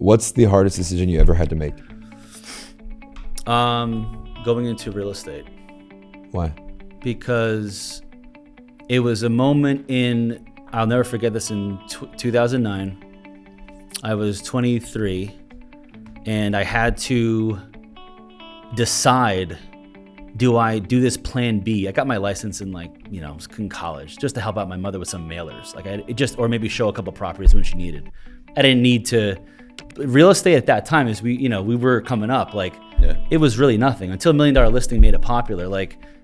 What's the hardest decision you ever had to make? Going into real estate. Why? Because it was a moment I'll never forget this, in 2009. I was 23 and I had to decide, do I do this plan B? I got my license in college just to help out my mother with some mailers. Or maybe show a couple properties when she needed. I didn't need to. Real estate at that time, as we were coming up, it was really nothing until $1 Million Listing made it popular.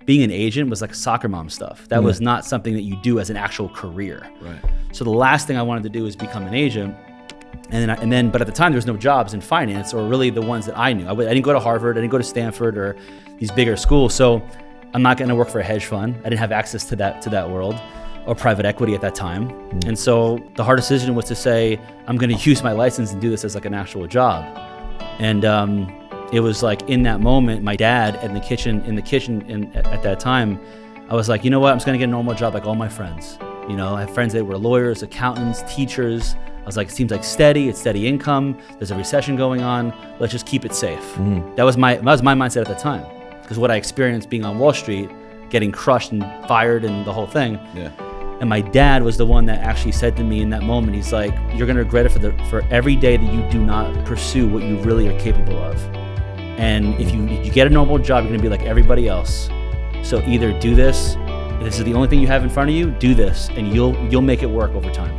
Being an agent was like soccer mom stuff. That was not something that you do as an actual career. Right. So the last thing I wanted to do was become an agent. But at the time there was no jobs in finance, or really the ones that I knew. I didn't go to Harvard, I didn't go to Stanford or these bigger schools. So I'm not going to work for a hedge fund. I didn't have access to that world, or private equity at that time. And so the hard decision was to say, I'm going to use my license and do this as like an actual job. And it was like in that moment, my dad in the kitchen at that time, I was like, you know what? I'm just going to get a normal job like all my friends. I have friends that were lawyers, accountants, teachers. I was like, it seems like it's steady income. There's a recession going on. Let's just keep it safe. That was my mindset at the time, because what I experienced being on Wall Street, getting crushed and fired and the whole thing. Yeah. And my dad was the one that actually said to me in that moment, he's like, you're going to regret it for every day that you do not pursue what you really are capable of. And if you get a normal job, you're going to be like everybody else. So either do this, if this is the only thing you have in front of you, do this, and you'll make it work over time.